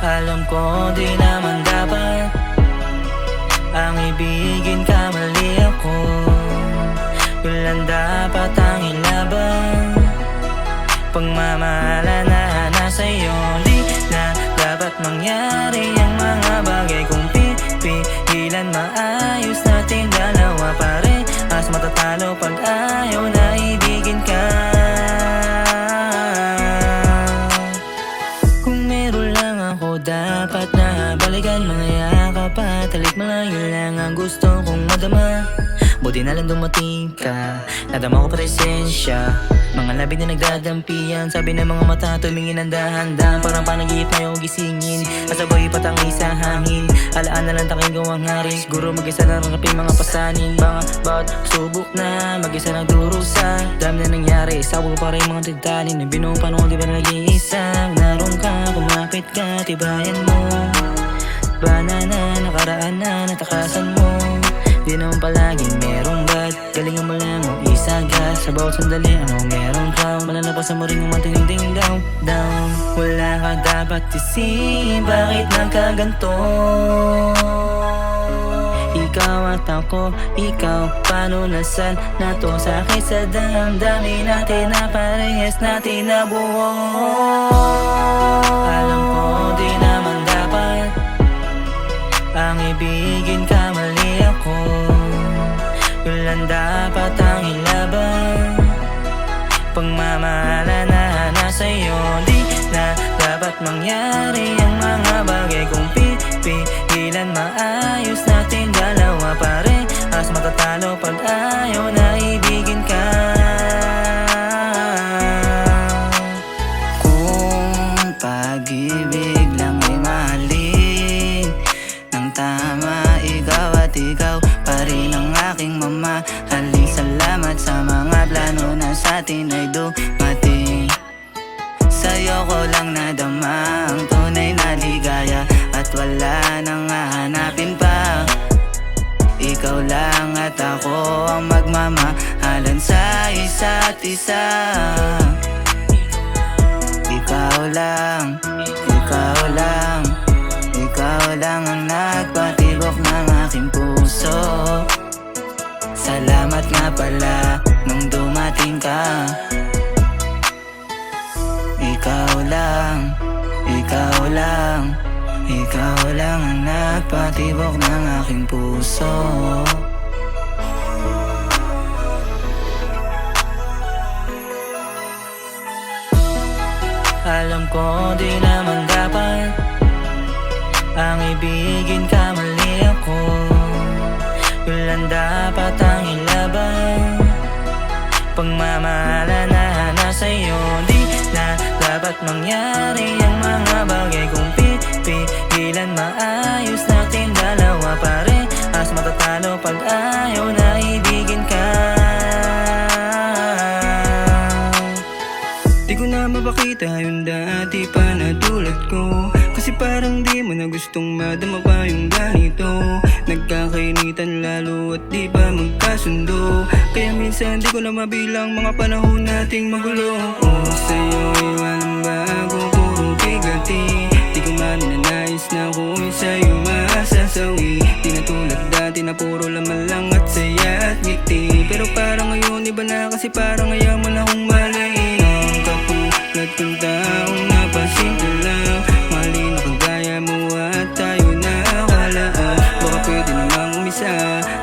Alam ko di naman dapat ang ibigin ka, mali ako. Yun lang dapat ang ilaban. Pagmamahala na nasa'yo, di na dapat mangyari ang mga bagay kung pipigilan. Maayos natin dalawa pare, mas matatalo pag ayaw na ibigin ka. Kung meron lang ako dapat na balikan, mga yakap at halik, malayo lang ang gusto kong madama. Buti na lang dumating ka, nadama ko presensya. Mga labi na nagdadampian, sabi ng mga mata tumingin ng dahan-dahan. Parang panagip na yung gisingin, kasabay patangay sa hangin. Alaan na lang taking gawang hari, siguro mag-isa na rangapin mga pasanin. Bawat subok na mag-isa na durusa, dami na nangyari, sawa ko para yung mga detalye na binuo pa nung di ba nag-iisa. Naroon ka, kumapit ka, tibayan mo. Bana na, nakaraan na, natakasan mo. Di naman palaging merong bad, galingan mo lang o isagat. Sa bawat sandali, ano meron ka, malalapasan mo rin yung matininding down. Wala ka dapat isipin, bakit nagkaganto? Ikaw at ako, ikaw, paano nasaan na to? Sakit sa damdamin natin na parehas natin nabuo. Alam ko di naman dapat ang ibigin ka, mali ako. Yun lang dapat ang ilaban. Pagmamahala na nasa'yo, di na dapat mangyari ang mga bagay kung pipigilan. Maayos natin dalawa pare, mas matatalo pag ayaw na ibigin ka. Kung pag-ibig lang ay mahalin ng tama, ikaw at ikaw pa rin ang aking mamahalin. Salamat sa mga plano na sa'tin ay dumating. Sa'yo ko lang nadama ang tunay na ligaya, at wala nang hahanapin pa. Ikaw lang at ako ang magmamahalan sa isa't isa. Ikaw lang, ikaw lang, ikaw lang ang nagpatibok ng aking puso. Salamat nga pala nung dumating ka. Ikaw lang, ikaw lang, ikaw lang ang nagpatibok ng aking puso. Alam ko di naman dapat ang ibigin ka, mali ako. Yun lang dapat ang ilaban. Pagmamahala na nasa'yo, di na dapat mangyari ang mga bagay kung pipigilan. Maayos natin dalawa pare, mas matatalo pag ayaw na ibigin ka. Di ko na mapakita yung dati pa na tulad ko, kasi parang di mo na gustong madama pa yung ganito. Nagkakainitan lalo at di pa magkasundo, kaya minsan di ko na mabilang mga panahon nating magulo. Sa'yo ay walang bago, purong bigati. Di ko man nanais na ako'y sa'yo masasawi. Di na tulad dati na puro laman lang at saya at ngiti. Pero parang ngayon iba na, kasi parang ayaw mo na akong malain. Nagkong taong napasinta lang, mali na kagaya mo at tayo na akalaan. Baka pwede namang umisa,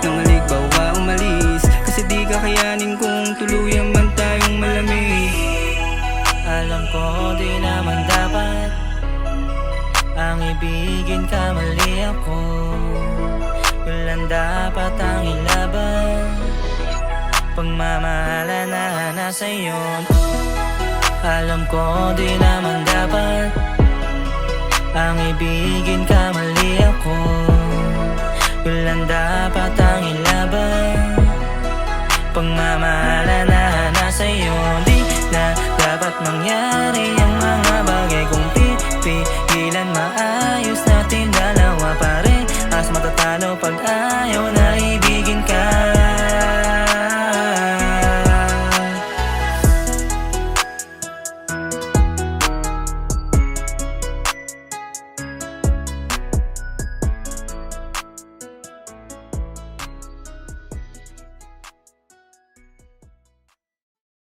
nang haligbawa umalis, kasi di kakayanin kung tuluyan man tayong malamig. Alam ko di naman dapat ang ibigin ka, mali ako. Yun lang dapat ang ilaban. Pagmamahala na nasa'yo. Alam ko di naman dapat ang ibigin ka, mali ako. Yun lang dapat